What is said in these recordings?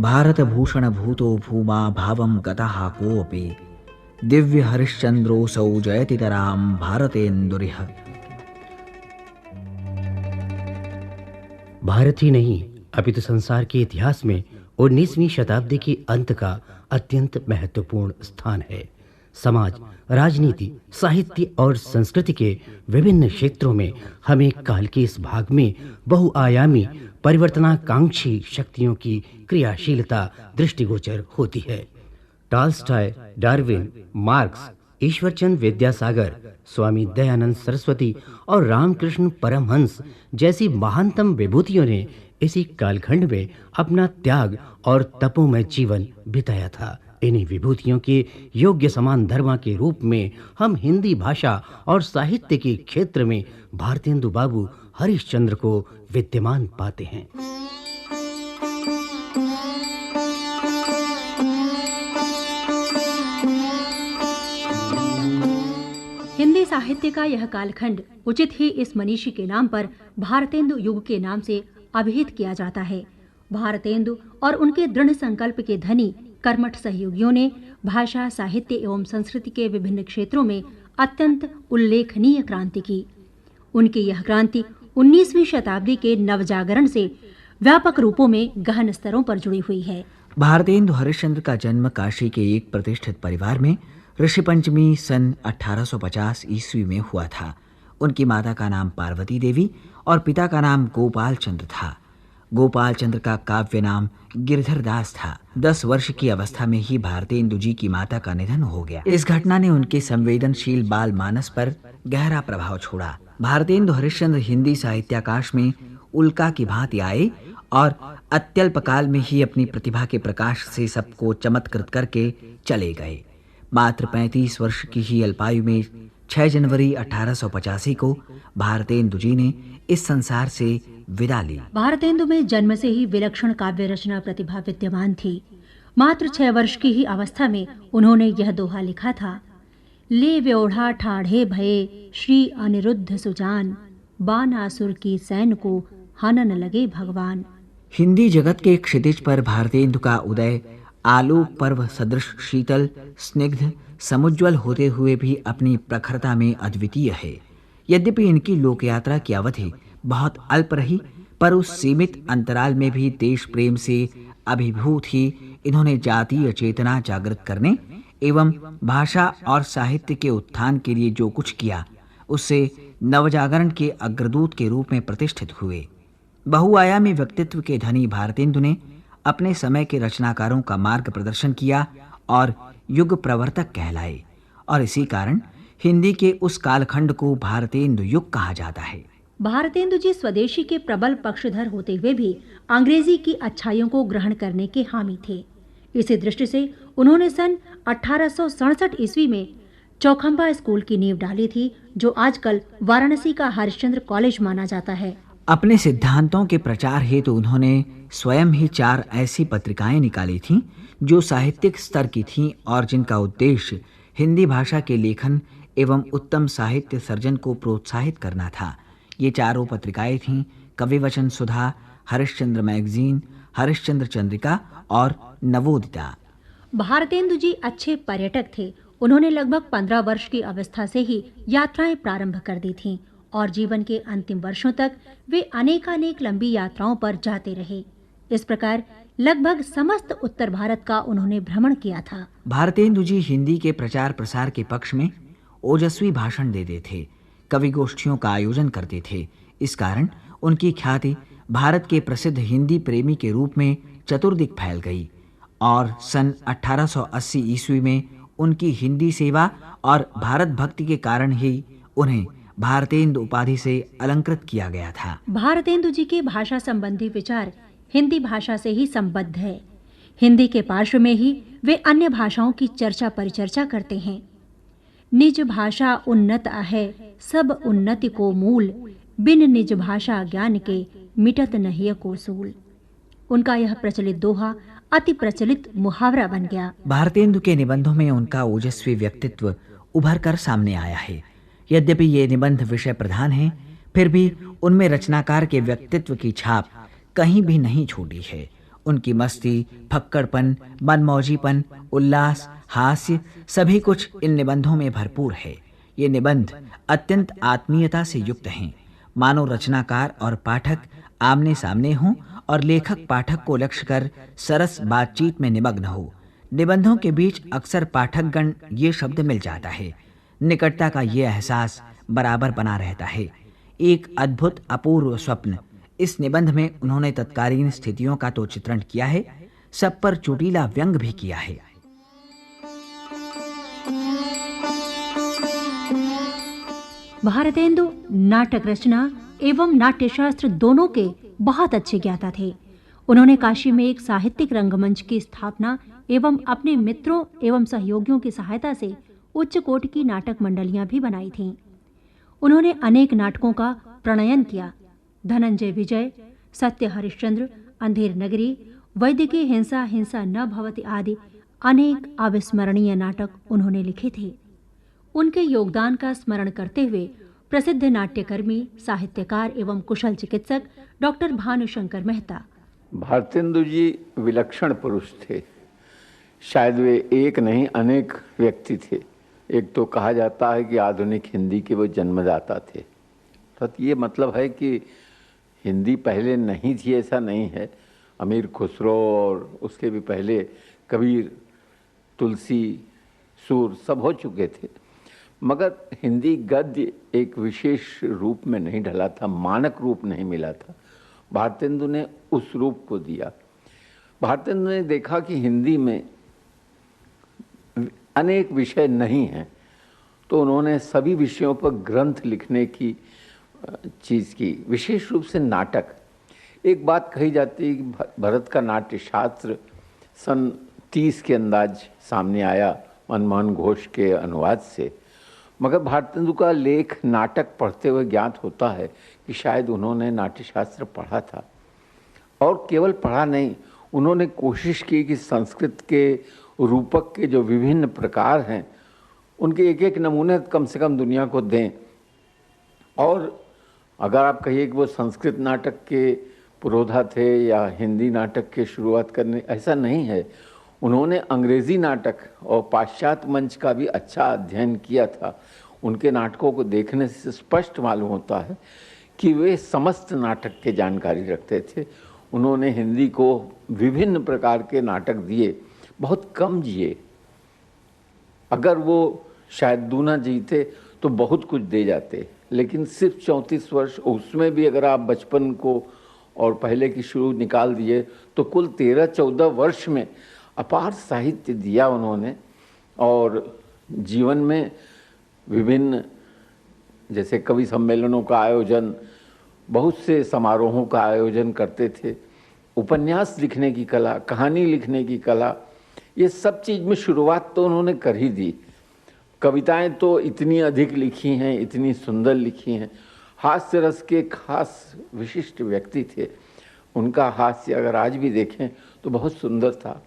भारत भूषण भूतो भूमा भावम गतः कोऽपि दिव्य हरिश्चंद्रोऽसौ जयतितराम भारतेन्दुरिह। भारत ही नहीं अपितु संसार के इतिहास में 19वीं शताब्दी के अंत का अत्यंत महत्वपूर्ण स्थान है। समाज, राजनीति, साहित्य और संस्कृति के विभिन्न क्षेत्रों में हमें काल के इस भाग में बहुआयामी परिवर्तनाकांक्षी शक्तियों की क्रियाशीलता दृष्टिगोचर होती है। Tolstoy, Darwin, Marx, Ishwarchand Vidyasagar, Swami Dayanand Saraswati और रामकृष्ण परमहंस जैसी महानतम विभूतियों ने इसी कालखंड में अपना त्याग और तपोमय जीवन बिताया था। इन्हीं विभूतियों के योग्य समान धर्मा के रूप में हम हिंदी भाषा और साहित्य के क्षेत्र में भारतेंदु बाबू हरिश्चंद्र को विद्यमान पाते हैं। हिंदी साहित्य का यह कालखंड उचित ही इस मनीषी के नाम पर भारतेंदु युग के नाम से अभिहित किया जाता है। भारतेंदु और उनके दृढ़ संकल्प के धनी कर्मठ सहयोगियों ने भाषा, साहित्य एवं संस्कृति के विभिन्न क्षेत्रों में अत्यंत उल्लेखनीय क्रांति की। उनकी यह क्रांति 19वीं शताब्दी के नवजागरण से व्यापक रूपों में गहन स्तरों पर जुड़ी हुई है। भारतेंदु हरिश्चंद्र का जन्म काशी के एक प्रतिष्ठित परिवार में ऋषि पंचमी सन 1850 ईस्वी में हुआ था। उनकी माता का नाम पार्वती देवी और पिता का नाम गोपाल चंद्र था। गोपाल चंद्र का काव्य नाम गिरधर दास था। 10 वर्ष की अवस्था में ही भारतेंदु जी की माता का निधन हो गया। इस घटना ने उनके संवेदनशील बाल मानस पर गहरा प्रभाव छोड़ा। भारतेंदु हरिश्चंद्र हिंदी साहित्याकाश में उल्का की भांति आए और अत्यल्प काल में ही अपनी प्रतिभा के प्रकाश से सबको चमत्कृत करके चले गए। मात्र 35 वर्ष की ही अल्पायु में 6 जनवरी 1885 को भारतेंदु जी ने इस संसार से विदा ली। भारतेंदु में जन्म से ही विलक्षण काव्य रचना प्रतिभा विद्यमान थी। मात्र 6 वर्ष की ही अवस्था में उन्होंने यह दोहा लिखा था, ले व्योढ़ा ठाढ़े भये श्री अनिरुद्ध सुजान, बानासुर की सैन को हनन लगे भगवान। हिंदी जगत के क्षितिज पर भारतेंदु का उदय आलोक पर्व सदृश शीतल, स्निग्ध, समुज्वल होते हुए भी अपनी प्रखरता में अद्वितीय है। यद्यपि इनकी लोकयात्रा की अवधि बहुत अल्प रही, पर उस सीमित अंतराल में भी देश प्रेम से अभिभूत ही इन्होंने जातीय चेतना जागृत करने एवं भाषा और साहित्य के उत्थान के लिए जो कुछ किया, उससे नवजागरण के अग्रदूत के रूप में प्रतिष्ठित हुए। बहुआयामी व्यक्तित्व के धनी भारतेंदु ने अपने समय के रचनाकारों का मार्ग प्रदर्शन किया और युग प्रवर्तक कहलाए, और इसी कारण हिंदी के उस कालखंड को भारतेंदु युग कहा जाता है। भारतेंदु जी स्वदेशी के प्रबल पक्षधर होते हुए भी अंग्रेजी की अच्छाइयों को ग्रहण करने के हामी थे। इसी दृष्टि से उन्होंने सन 1867 ईस्वी में चौखंबा स्कूल की नींव डाली थी, जो आजकल वाराणसी का हरिश्चंद्र कॉलेज माना जाता है। अपने सिद्धांतों के प्रचार हेतु उन्होंने स्वयं ही 4 ऐसी पत्रिकाएं निकाली थीं जो साहित्यिक स्तर की थीं और जिनका उद्देश्य हिंदी भाषा के लेखन एवं उत्तम साहित्य सर्जन को प्रोत्साहित करना था। ये चारों पत्रिकाएं थीं कविवचन सुधा, हरिश्चंद्र मैगजीन, हरिश्चंद्र चंद्रिका और नवोदिता। भारतेंदु जी अच्छे पर्यटक थे। उन्होंने लगभग 15 वर्ष की अवस्था से ही यात्राएं प्रारंभ कर दी थीं और जीवन के अंतिम वर्षों तक वे अनेकानेक लंबी यात्राओं पर जाते रहे। इस प्रकार लगभग समस्त उत्तर भारत का उन्होंने भ्रमण किया था। भारतेंदु जी हिंदी के प्रचार प्रसार के पक्ष में ओजस्वी भाषण देते थे, कवि गोष्ठियों का आयोजन करते थे। इस कारण उनकी ख्याति भारत के प्रसिद्ध हिंदी प्रेमी के रूप में चतुर्दिक फैल गई और सन 1880 ईस्वी में उनकी हिंदी सेवा और भारत भक्ति के कारण ही उन्हें भारतेंदु उपाधि से अलंकृत किया गया था। भारतेंदु जी के भाषा संबंधी विचार हिंदी भाषा से ही संबद्ध है। हिंदी के पार्श्व में ही वे अन्य भाषाओं की चर्चा परिचर्चा करते हैं। निज भाषा उन्नत आहे, सब उन्नति को मूल, बिन निज भाषा ज्ञान के मिटत नहीं को सूल। उनका यह प्रचलित दोहा अति प्रचलित मुहावरा बन गया। भारतेंदु के निबंधों में उनका ओजस्वी व्यक्तित्व उभर कर सामने आया है। यद्यपि ये निबंध विषय प्रधान हैं, फिर भी उनमें रचनाकार के व्यक्तित्व की छाप कहीं भी नहीं छूटी है। उनकी मस्ती, फक्कड़पन, मनमौजीपन, उल्लास, हास्य सभी कुछ इन निबंधों में भरपूर है। ये निबंध अत्यंत आत्मीयता से युक्त हैं, मानो रचनाकार और पाठक आमने सामने हों और लेखक पाठक को लक्ष्य कर सरस बातचीत में निमग्न हो। निबंधों के बीच अक्सर पाठकगण ये शब्द मिल जाता है। निकटता का ये एहसास बराबर बना रहता है। एक अद्भुत अपूर्व स्वप्न। इस निबंध में उन्होंने तत्कालीन स्थितियों का तो चित्रण किया है, सब पर चोटीला व्यंग भी किया है। भारतेंदु नाटक रचना एवं नाट्यशास्त्र दोनों के बहुत अच्छे ज्ञाता थे। उन्होंने काशी में एक साहित्यिक रंगमंच की स्थापना एवं अपने मित्रों एवं सहयोगियों की सहायता से उच्च कोटि की नाटक मंडलियां भी बनाई थीं। उन्होंने अनेक नाटकों का प्रणयन किया। धनंजय विजय, सत्य हरिश्चंद्र, अंधेर नगरी, वैदिकी हिंसा हिंसा न भवति आदि अनेक अविस्मरणीय नाटक उन्होंने लिखे थे। उनके योगदान का स्मरण करते हुए प्रसिद्ध नाट्यकर्मी, साहित्यकार एवं कुशल चिकित्सक डॉक्टर भानुशंकर मेहता। भारतेंदु जी विलक्षण पुरुष थे। शायद वे एक नहीं अनेक व्यक्ति थे। एक तो कहा जाता है कि आधुनिक हिंदी के वो जन्मदाता थे। तो ये मतलब है कि हिंदी पहले नहीं थी ऐसा नहीं है। अमीर खुसरो और उसके भी पहले कबीर, तुलसी, सूर सब हो चुके थे, मगर हिंदी गद्य एक विशेष रूप में नहीं ढला था, मानक रूप नहीं मिला था। भारतेंदु ने उस रूप को दिया। भारतेंदु ने देखा कि हिंदी में अनेक विषय नहीं हैं, तो उन्होंने सभी विषयों पर ग्रंथ लिखने की चीज़ की, विशेष रूप से नाटक। एक बात कही जाती है कि भरत का नाट्य शास्त्र सन 30 के अंदाज सामने आया मनमोहन घोष के अनुवाद से, मगर भारतेंदु का लेख नाटक पढ़ते हुए ज्ञात होता है कि शायद उन्होंने नाट्यशास्त्र पढ़ा था। और केवल पढ़ा नहीं, उन्होंने कोशिश की कि संस्कृत के रूपक के जो विभिन्न प्रकार हैं उनके एक एक नमूने कम से कम दुनिया को दें। और अगर आप कहिए कि वो संस्कृत नाटक के पुरोधा थे या हिंदी नाटक के शुरुआत करने, ऐसा नहीं है। उन्होंने अंग्रेजी नाटक और पाश्चात्य मंच का भी अच्छा अध्ययन किया था। उनके नाटकों को देखने से स्पष्ट मालूम होता है कि वे समस्त नाटक के जानकारी रखते थे। उन्होंने हिंदी को विभिन्न प्रकार के नाटक दिए, बहुत कम जिए। अगर वो शायद दूना जीते तो बहुत कुछ दे जाते, लेकिन सिर्फ 34 वर्ष, उसमें भी अगर आप बचपन को और पहले की शुरू निकाल दिए तो कुल 13-14 वर्ष में अपार साहित्य दिया उन्होंने। और जीवन में विभिन्न जैसे कवि सम्मेलनों का आयोजन, बहुत से समारोहों का आयोजन करते थे। उपन्यास लिखने की कला, कहानी लिखने की कला, ये सब चीज़ में शुरुआत तो उन्होंने कर ही दी। कविताएं तो इतनी अधिक लिखी हैं, इतनी सुंदर लिखी हैं। हास्य रस के खास विशिष्ट व्यक्ति थे। उनका हास्य अगर आज भी देखें तो बहुत सुंदर था।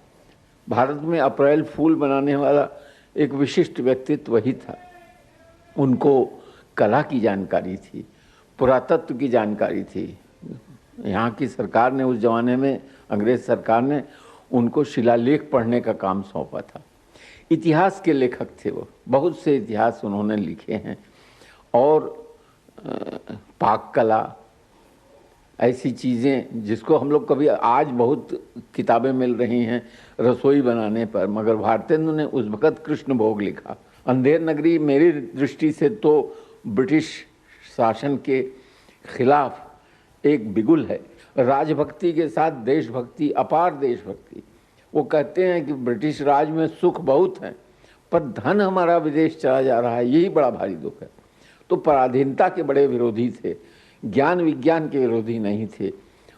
भारत में अप्रैल फूल बनाने वाला एक विशिष्ट व्यक्तित्व वही था। उनको कला की जानकारी थी, पुरातत्व की जानकारी थी। यहाँ की सरकार ने उस जमाने में, अंग्रेज सरकार ने उनको शिलालेख पढ़ने का काम सौंपा था। इतिहास के लेखक थे वो, बहुत से इतिहास उन्होंने लिखे हैं। और पाक कला, ऐसी चीज़ें जिसको हम लोग कभी, आज बहुत किताबें मिल रही हैं रसोई बनाने पर, मगर भारतेंदु ने उस वक़्त कृष्ण भोग लिखा। अंधेर नगरी मेरी दृष्टि से तो ब्रिटिश शासन के खिलाफ एक बिगुल है। राजभक्ति के साथ देशभक्ति, अपार देशभक्ति। वो कहते हैं कि ब्रिटिश राज में सुख बहुत है, पर धन हमारा विदेश चला जा रहा है, यही बड़ा भारी दुख है। तो पराधीनता के बड़े विरोधी थे, ज्ञान विज्ञान के विरोधी नहीं थे।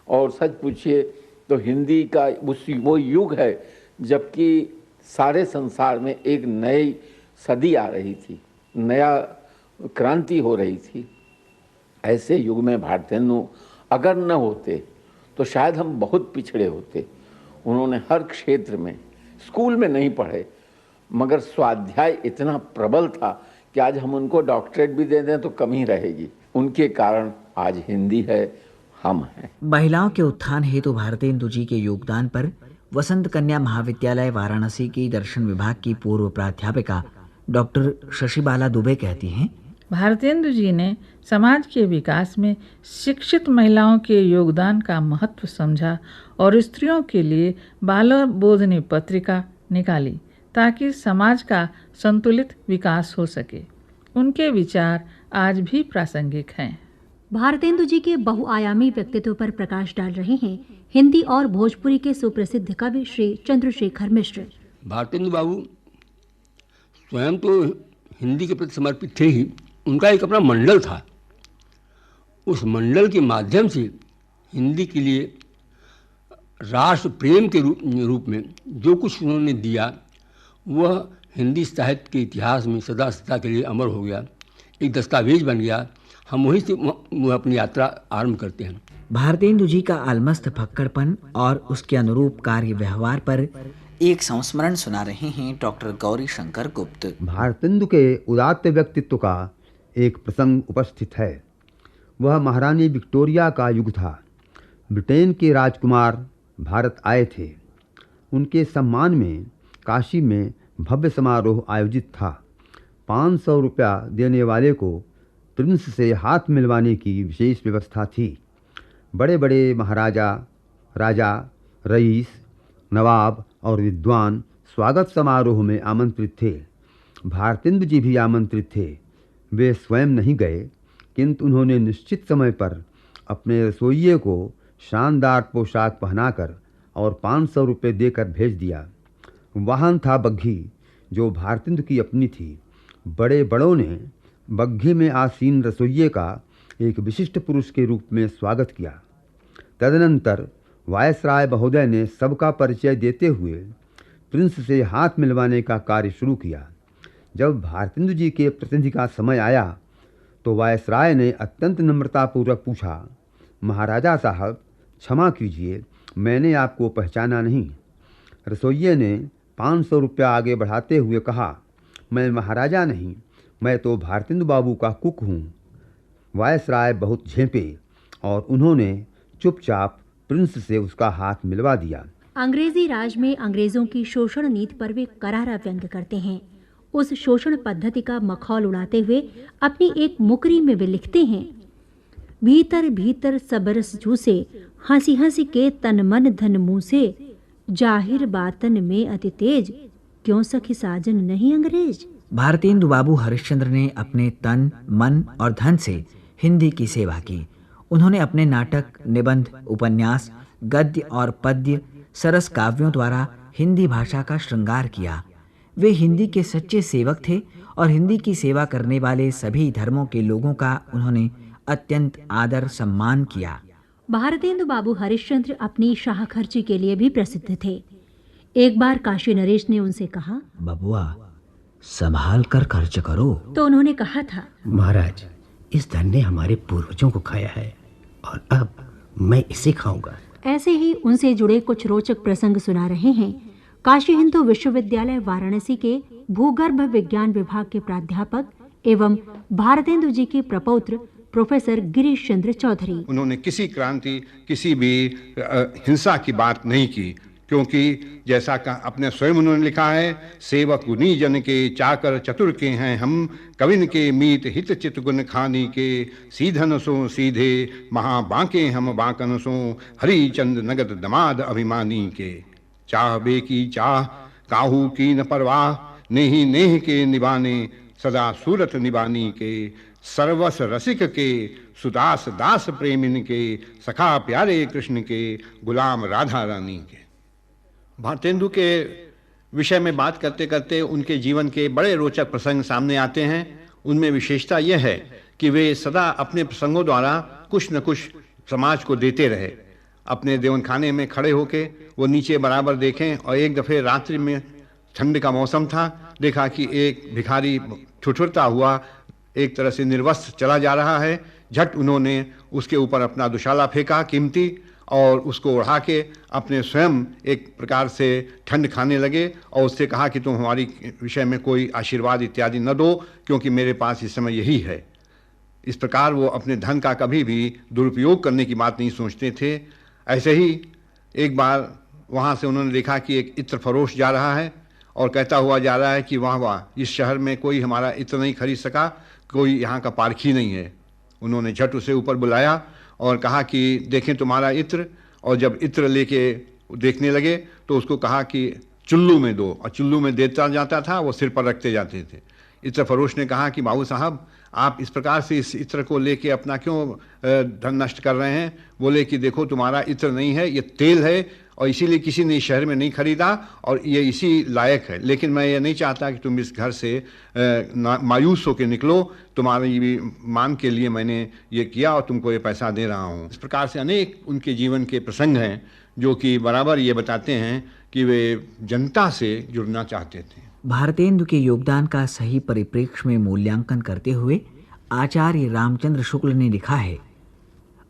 और सच पूछिए तो हिंदी का वो युग है जबकि सारे संसार में एक नई सदी आ रही थी, नया क्रांति हो रही थी। ऐसे युग में भारतेंदु अगर न होते तो शायद हम बहुत पिछड़े होते। उन्होंने हर क्षेत्र में, स्कूल में नहीं पढ़े, मगर स्वाध्याय इतना प्रबल था कि आज हम उनको डॉक्टरेट भी दे दें तो कम ही रहेगी। उनके कारण आज हिंदी है, हम हैं। महिलाओं के उत्थान हेतु भारतेंदु जी के योगदान पर वसंत कन्या महाविद्यालय वाराणसी की दर्शन विभाग की पूर्व प्राध्यापिका डॉक्टर शशिबाला दुबे कहती हैं, भारतेंदु जी ने समाज के विकास में शिक्षित महिलाओं के योगदान का महत्व समझा और स्त्रियों के लिए बाल बोधनी पत्रिका निकाली ताकि समाज का संतुलित विकास हो सके। उनके विचार आज भी प्रासंगिक हैं। भारतेंदु जी के बहुआयामी व्यक्तित्व पर प्रकाश डाल रहे हैं हिंदी और भोजपुरी के सुप्रसिद्ध कवि श्री चंद्रशेखर मिश्र। भारतेंदु बाबू स्वयं तो हिंदी के प्रति समर्पित थे ही, उनका एक अपना मंडल था। उस मंडल के माध्यम से हिंदी के लिए राष्ट्र प्रेम के रूप में जो कुछ उन्होंने दिया वह हिंदी साहित्य के इतिहास में सदा सदा के लिए अमर हो गया, एक दस्तावेज बन गया। हम वहीं से अपनी यात्रा आरंभ करते हैं। भारतेंदु जी का अलमस्त फक्कड़पन और उसके अनुरूप कार्य व्यवहार पर एक संस्मरण सुना रहे हैं डॉक्टर गौरी शंकर गुप्त। भारतेंदु के उदात्त व्यक्तित्व का एक प्रसंग उपस्थित है। वह महारानी विक्टोरिया का युग था। ब्रिटेन के राजकुमार भारत आए थे। उनके सम्मान में काशी में भव्य समारोह आयोजित था। 500 रुपया देने वाले को प्रिंस से हाथ मिलवाने की विशेष व्यवस्था थी। बड़े बड़े महाराजा, राजा, रईस, नवाब और विद्वान स्वागत समारोह में आमंत्रित थे। भारतेंदु जी भी आमंत्रित थे। वे स्वयं नहीं गए, किंतु उन्होंने निश्चित समय पर अपने रसोइये को शानदार पोशाक पहनाकर और 500 रुपये देकर भेज दिया। वाहन था बग्घी, जो भारतेंदु की अपनी थी। बड़े बड़ों ने बग्घी में आसीन रसोइये का एक विशिष्ट पुरुष के रूप में स्वागत किया। तदनंतर वायसराय महोदय ने सबका परिचय देते हुए प्रिंस से हाथ मिलवाने का कार्य शुरू किया। जब भारतेंदु जी के प्रतिनिधि का समय आया तो वायसराय ने अत्यंत नम्रतापूर्वक पूछा, महाराजा साहब क्षमा कीजिए, मैंने आपको पहचाना नहीं। रसोइये ने 500 रुपया आगे बढ़ाते हुए कहा, मैं महाराजा नहीं, मैं तो भारतेंदु बाबू का कुक हूँ। वायसराय बहुत झेंपे और उन्होंने चुपचाप प्रिंस से उसका हाथ मिलवा दिया। अंग्रेजी राज में अंग्रेजों की शोषण नीति पर वे करारा व्यंग करते हैं। उस शोषण पद्धति का मखौल उड़ाते हुए अपनी एक मुकरी में वे लिखते हैं, भीतर भीतर सबरस जूसे, हंसी हंसी के तन मन धन मुँह से, जाहिर बातन में अति तेज, क्यों सखी साजन नहीं अंग्रेज। भारतेंदु बाबू हरिश्चंद्र ने अपने तन, मन और धन से हिंदी की सेवा की। उन्होंने अपने नाटक, निबंध, उपन्यास, गद्य और पद्य, सरस काव्यों द्वारा हिंदी भाषा का श्रृंगार किया। वे हिंदी के सच्चे सेवक थे और हिंदी की सेवा करने वाले सभी धर्मों के लोगों का उन्होंने अत्यंत आदर सम्मान किया। भारतेंदु बाबू हरिश्चंद्र अपनी शाह खर्ची के लिए भी प्रसिद्ध थे। एक बार काशी नरेश ने उनसे कहा, बबुआ संभाल कर खर्च करो। तो उन्होंने कहा था, महाराज इस धन ने हमारे पूर्वजों को खाया है और अब मैं इसे खाऊंगा। ऐसे ही उनसे जुड़े कुछ रोचक प्रसंग सुना रहे हैं काशी हिंदू विश्वविद्यालय वाराणसी के भूगर्भ विज्ञान विभाग के प्राध्यापक एवं भारतेंदु जी के प्रपौत्र प्रोफेसर गिरीश चंद्र चौधरी। उन्होंने किसी क्रांति, किसी भी हिंसा की बात नहीं की, क्योंकि जैसा का अपने स्वयं उन्होंने लिखा है, सेवक गुनी जन के चाकर चतुर के हैं हम, कविन के मीत हित चित गुण खानी के, सीधन सो सीधे महा बांके हम बांकन सो, हरिचंद नगद दमाद अभिमानी के। चाह बे की चाह काहू की न परवाह, नेही नेह के निबाने सदा सूरत निबानी के, सर्वस रसिक के सुदास दास प्रेमिन के, सखा प्यारे कृष्ण के, गुलाम राधा रानी के। भारतेंदु के विषय में बात करते करते उनके जीवन के बड़े रोचक प्रसंग सामने आते हैं। उनमें विशेषता यह है कि वे सदा अपने प्रसंगों द्वारा कुछ न कुछ समाज को देते रहे। अपने देवनखाने में खड़े होके वो नीचे बराबर देखें और एक दफ़े रात्रि में ठंड का मौसम था, देखा कि एक भिखारी ठुठुरता हुआ एक तरह से निर्वस्त्र चला जा रहा है। झट उन्होंने उसके ऊपर अपना दुशाला फेंका कीमती और उसको उड़ा के अपने स्वयं एक प्रकार से ठंड खाने लगे और उससे कहा कि तुम हमारी विषय में कोई आशीर्वाद इत्यादि न दो, क्योंकि मेरे पास इस समय यही है। इस प्रकार वो अपने धन का कभी भी दुरुपयोग करने की बात नहीं सोचते थे। ऐसे ही एक बार वहाँ से उन्होंने देखा कि एक इत्र फरोश जा रहा है और कहता हुआ जा रहा है कि वाह वाह, इस शहर में कोई हमारा इत्र नहीं खरीद सका, कोई यहाँ का पारखी नहीं है। उन्होंने झट उसे ऊपर बुलाया और कहा कि देखें तुम्हारा इत्र, और जब इत्र लेके देखने लगे तो उसको कहा कि चुल्लू में दो, और चुल्लू में देता जाता था, वो सिर पर रखते जाते थे। इत्र फरोश ने कहा कि बाबू साहब, आप इस प्रकार से इस इत्र को लेके अपना क्यों धन नष्ट कर रहे हैं? बोले कि देखो तुम्हारा इत्र नहीं है, ये तेल है, और इसीलिए किसी ने इस शहर में नहीं खरीदा और ये इसी लायक है। लेकिन मैं ये नहीं चाहता कि तुम इस घर से मायूस होकर निकलो, तुम्हारी भी मान के लिए मैंने ये किया और तुमको ये पैसा दे रहा हूँ। इस प्रकार से अनेक उनके जीवन के प्रसंग हैं जो कि बराबर ये बताते हैं कि वे जनता से जुड़ना चाहते थे। भारतेंदु के योगदान का सही परिप्रेक्ष्य में मूल्यांकन करते हुए आचार्य रामचंद्र शुक्ल ने लिखा है,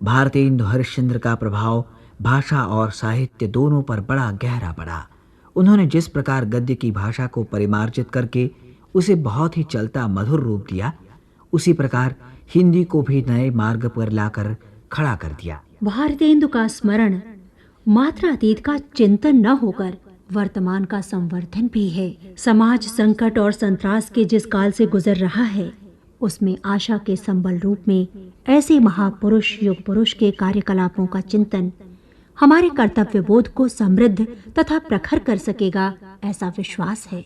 भारतेंदु हरिश्चंद्र का प्रभाव भाषा और साहित्य दोनों पर बड़ा गहरा पड़ा। उन्होंने जिस प्रकार गद्य की भाषा को परिमार्जित करके उसे बहुत ही चलता मधुर रूप दिया, उसी प्रकार हिंदी को भी नए मार्ग पर लाकर खड़ा कर दिया। भारतेंदु का स्मरण मात्र अतीत का चिंतन न होकर वर्तमान का संवर्धन भी है। समाज संकट और संत्रास के जिस काल से गुजर रहा है, उसमें आशा के संबल रूप में ऐसे महापुरुष युग पुरुष के कार्यकलापों का चिंतन हमारे कर्तव्य बोध को समृद्ध तथा प्रखर कर सकेगा, ऐसा विश्वास है।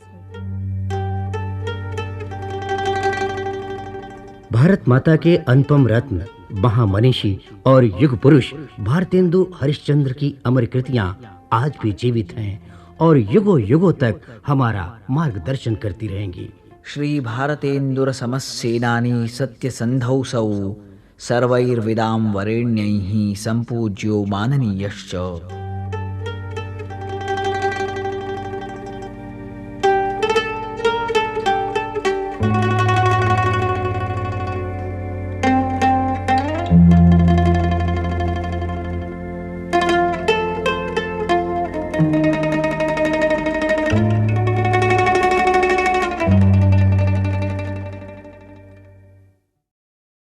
भारत माता के अनुपम रत्न, महामनीषी और युग पुरुष भारतेंदु हरिश्चंद्र की अमर कृतियां आज भी जीवित हैं और युगों युगों तक हमारा मार्गदर्शन करती रहेंगी। श्री भारतेन्दुर समस्सेनानी सत्य संधौसौ सर्वैर्विदां वरेण्यैः संपूज्यो माननीयश्च।